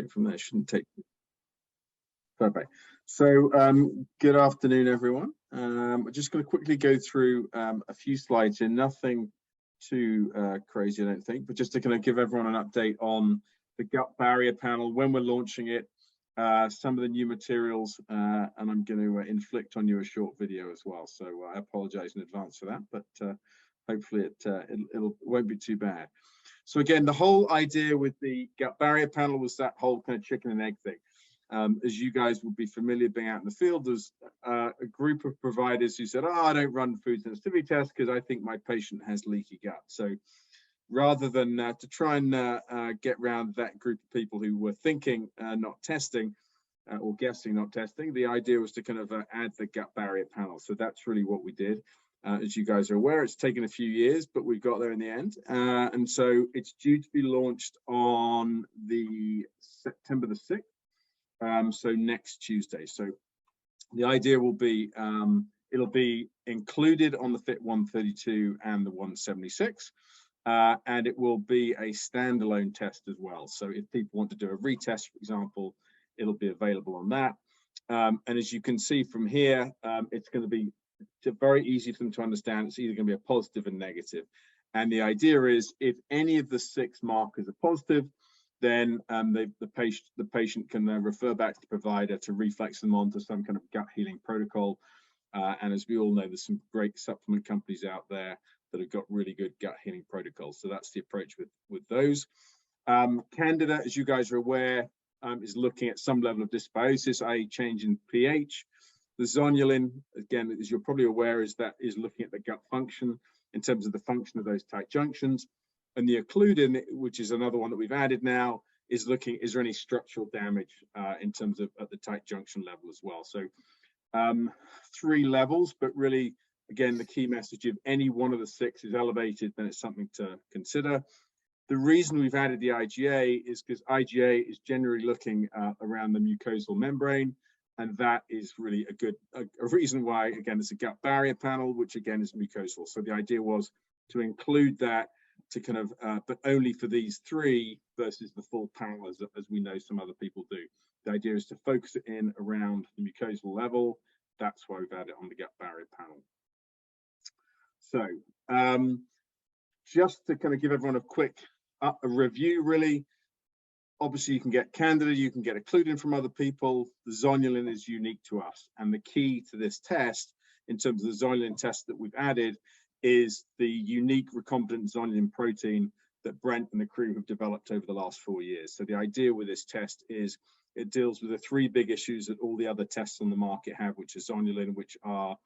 straight from there. Shouldn't take. Perfect. So good afternoon, everyone. I'm just going to quickly go through a few slides here. Nothing too crazy, I don't think, but just to kind of give everyone an update on the gut barrier panel, when we're launching it, some of the new materials, and I'm going to inflict on you a short video as well. So I apologize in advance for that, but hopefully it won't be too bad. So again, the whole idea with the gut barrier panel was that whole kind of chicken and egg thing. As you guys will be familiar being out in the field, there's a group of providers who said, oh, I don't run food sensitivity tests because I think my patient has leaky gut. So rather than to try and get around that group of people who were thinking not testing or guessing not testing, the idea was to kind of add the gut barrier panel. So that's really what we did. As you guys are aware, it's taken a few years, but we got there in the end. And so it's due to be launched on the September the 6th. So next Tuesday. So the idea will be, it'll be included on the Fit 132 and the 176. And it will be a standalone test as well. So if people want to do a retest, for example, it'll be available on that. And as you can see from here, it's going to be very easy for them to understand. It's either going to be a positive and negative. And the idea is if any of the 6 markers are positive, then the patient can refer back to the provider to reflex them onto some kind of gut healing protocol. And as we all know, there's some great supplement companies out there that have got really good gut healing protocols. So that's the approach with those. Candida, as you guys are aware, is looking at some level of dysbiosis, i.e. change in pH. The zonulin, again, as you're probably aware, is looking at the gut function in terms of the function of those tight junctions. And the occludin, which is another one that we've added now, is looking, is there any structural damage in terms of at the tight junction level as well. So 3 levels, but really, again, the key message, if any one of the 6 is elevated, then it's something to consider. The reason we've added the IgA is because IgA is generally looking around the mucosal membrane, and that is really a reason why, again, it's a gut barrier panel, which again is mucosal. So the idea was to include that to kind of, but only for these 3 versus the full panel, as we know some other people do. The idea is to focus it in around the mucosal level. That's why we've added it on the gut barrier panel. So just to kind of give everyone a quick review, really, obviously you can get Candida, you can get occludin from other people. The zonulin is unique to us. And the key to this test, in terms of the zonulin test that we've added, is the unique recombinant zonulin protein that Brent and the crew have developed over the last 4 years. So the idea with this test is it deals with the 3 big issues that all the other tests on the market have, which is zonulin, which are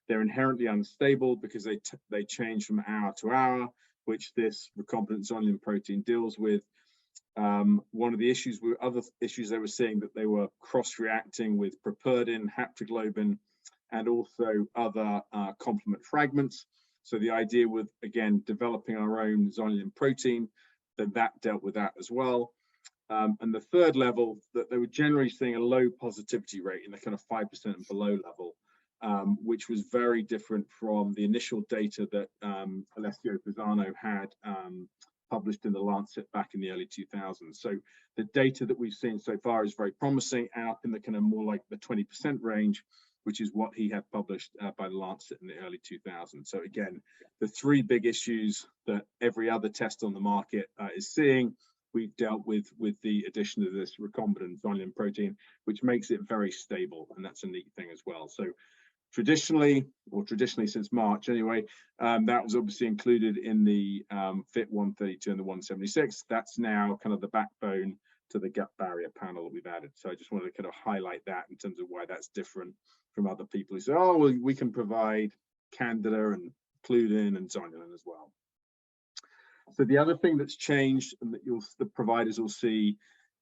they're inherently unstable because they change from hour to hour, which this recombinant zonulin protein deals with. One of the issues, other issues they were seeing, that they were cross-reacting with properdin, haptoglobin, and also other complement fragments. So the idea with, again, developing our own zonulin protein, that dealt with that as well. And the 3rd level, that they were generally seeing a low positivity rate in the kind of 5% and below level, which was very different from the initial data that Alessio Pisano had published in the Lancet back in the early 2000s. So the data that we've seen so far is very promising, out in the kind of more like the 20% range, which is what he had published by the Lancet in the early 2000s. So again, the 3 big issues that every other test on the market is seeing, we've dealt with the addition of this recombinant zonulin protein, which makes it very stable, and that's a neat thing as well. So traditionally since March anyway, that was obviously included in the Fit 132 and the 176. That's now kind of the backbone to the gut barrier panel that we've added. So I just wanted to kind of highlight that in terms of why that's different from other people who say, oh, well, we can provide Candida and occludin and zonulin as well. So the other thing that's changed, and that the providers will see,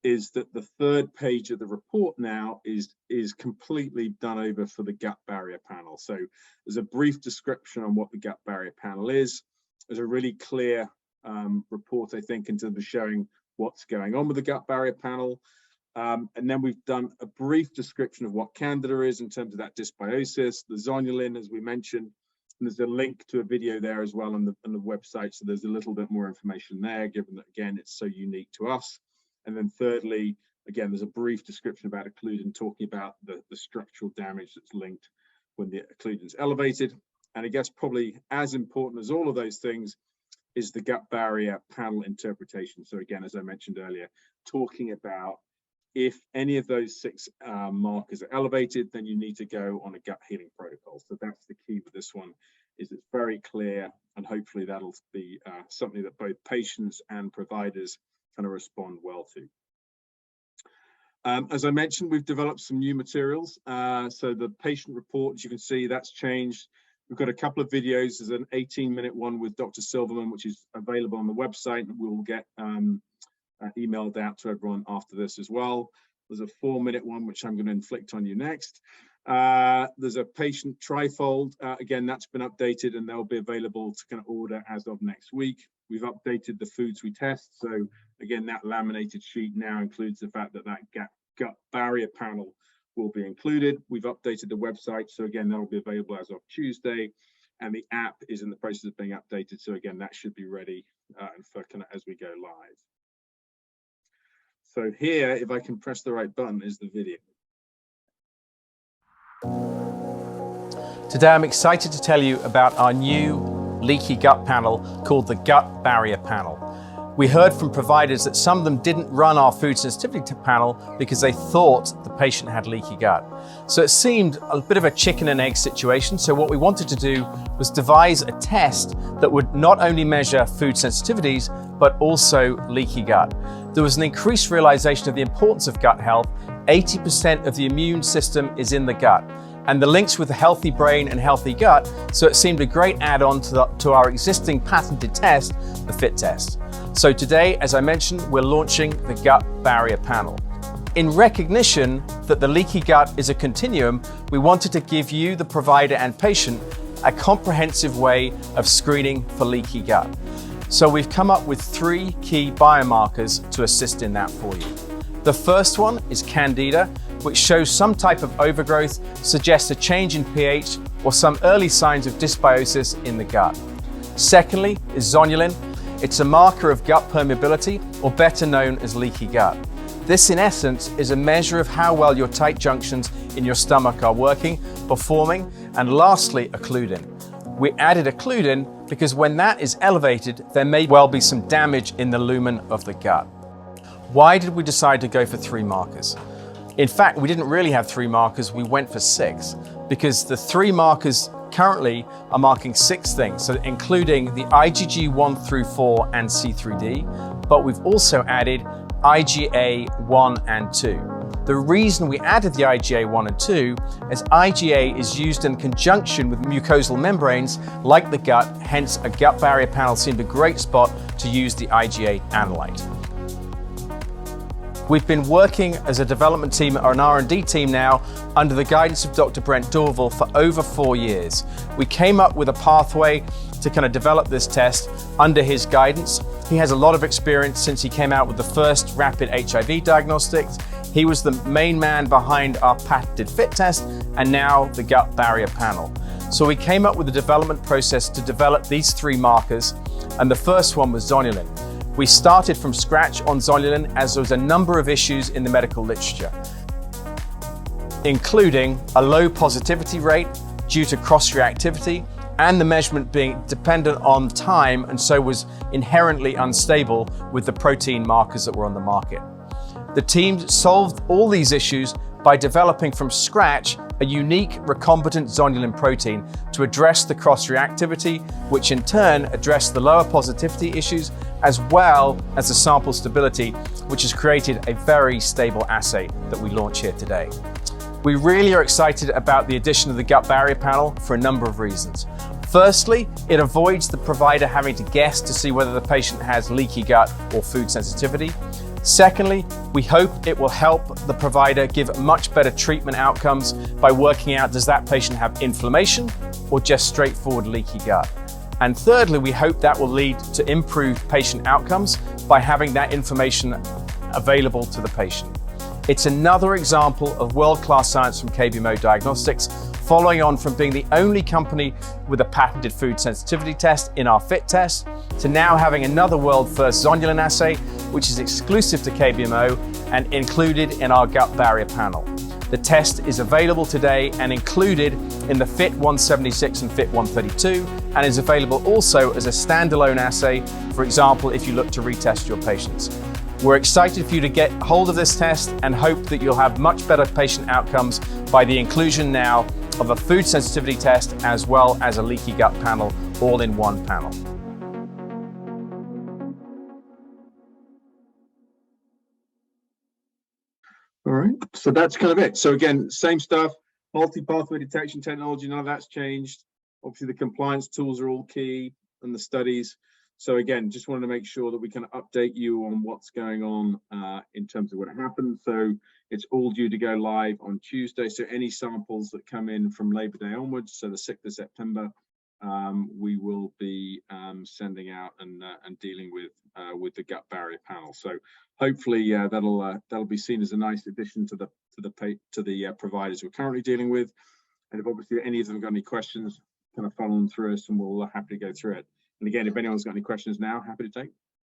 is that the 3rd page of the report now is completely done over for the gut barrier panel. So there's a brief description on what the gut barrier panel is. There's a really clear report, I think, in terms of showing what's going on with the gut barrier panel. And then we've done a brief description of what Candida is in terms of that dysbiosis, the zonulin, as we mentioned, and there's a link to a video there as well on the website. So there's a little bit more information there, given that, again, it's so unique to us. And then thirdly, again, there's a brief description about occludin, talking about the structural damage that's linked when the occludin's elevated. And I guess probably as important as all of those things is the gut barrier panel interpretation. So again, as I mentioned earlier, talking about if any of those 6 markers are elevated, then you need to go on a gut healing protocol. So that's the key with this one, is it's very clear, and hopefully that'll be something that both patients and providers kind of respond well to. As I mentioned, we've developed some new materials. So the patient report, as you can see, that's changed. We've got a couple of videos. There's an 18-minute one with Dr. Silverman, which is available on the website, and we'll get emailed out to everyone after this as well. There's a 4-minute one, which I'm going to inflict on you next. There's a patient trifold. Again, that's been updated, and they'll be available to kind of order as of next week. We've updated the foods we test. So again, that laminated sheet now includes the fact that gut barrier panel will be included. We've updated the website. So again, that'll be available as of Tuesday. And the app is in the process of being updated. So again, that should be ready for kind of as we go live. So here, if I can press the right button, is the video. Today, I'm excited to tell you about our new leaky gut panel called the Gut Barrier Panel. We heard from providers that some of them didn't run our food sensitivity panel because they thought the patient had leaky gut. So it seemed a bit of a chicken and egg situation. So what we wanted to do was devise a test that would not only measure food sensitivities, but also leaky gut. There was an increased realization of the importance of gut health. 80% of the immune system is in the gut, and the links with a healthy brain and healthy gut, so it seemed a great add-on to our existing patented test, the FIT test. So today, as I mentioned, we're launching the Gut Barrier Panel. In recognition that the leaky gut is a continuum, we wanted to give you, the provider and patient, a comprehensive way of screening for leaky gut. So we've come up with 3 key biomarkers to assist in that for you. The first one is Candida, which shows some type of overgrowth, suggests a change in pH or some early signs of dysbiosis in the gut. Secondly is Zonulin. It's a marker of gut permeability, or better known as leaky gut. This, in essence, is a measure of how well your tight junctions in your stomach are working, performing. And lastly, occludin. We added occludin because when that is elevated, there may well be some damage in the lumen of the gut. Why did we decide to go for 3 markers? In fact, we didn't really have 3 markers, we went for 6, because the 3 markers currently are marking 6 things, so including the IgG 1 through 4 and C through D, but we've also added IgA 1 and 2. The reason we added the IgA 1 and 2 is IgA is used in conjunction with mucosal membranes like the gut, hence a gut barrier panel seemed a great spot to use the IgA analyte. We've been working as a development team or an R&D team now under the guidance of Dr. Brent Dorval for over 4 years. We came up with a pathway to kind of develop this test under his guidance. He has a lot of experience since he came out with the first rapid HIV diagnostics. He was the main man behind our patented FIT test and now the gut barrier panel. So we came up with a development process to develop these 3 markers, and the first one was Zonulin. We started from scratch on Zonulin as there was a number of issues in the medical literature, including a low positivity rate due to cross-reactivity and the measurement being dependent on time and so was inherently unstable with the protein markers that were on the market. The team solved all these issues by developing from scratch a unique recombinant zonulin protein to address the cross-reactivity, which in turn addressed the lower positivity issues as well as the sample stability, which has created a very stable assay that we launch here today. We really are excited about the addition of the gut barrier panel for a number of reasons. Firstly, it avoids the provider having to guess to see whether the patient has leaky gut or food sensitivity. Secondly, we hope it will help the provider give much better treatment outcomes by working out, does that patient have inflammation or just straightforward leaky gut? And thirdly, we hope that will lead to improved patient outcomes by having that information available to the patient. It's another example of world-class science from KBMO Diagnostics, following on from being the only company with a patented food sensitivity test in our FIT test, to now having another world-first zonulin assay, which is exclusive to KBMO and included in our gut barrier panel. The test is available today and included in the Fit 176 and Fit 132, and is available also as a standalone assay, for example, if you look to retest your patients. We're excited for you to get hold of this test and hope that you'll have much better patient outcomes by the inclusion now of a food sensitivity test as well as a leaky gut panel, all in one panel. All right, so that's kind of it. So again, same stuff, multi-pathway detection technology, none of that's changed. Obviously the compliance tools are all key, and the studies. So again, just wanted to make sure that we can update you on what's going on in terms of what happened. So it's all due to go live on Tuesday. So any samples that come in from Labor Day onwards, so the 6th of September, we will be sending out and dealing with the gut barrier panel. So hopefully that'll be seen as a nice addition to the providers we're currently dealing with. And if obviously any of them got any questions, kind of follow them through us, and we'll happily go through it. And again, if anyone's got any questions now, happy to take.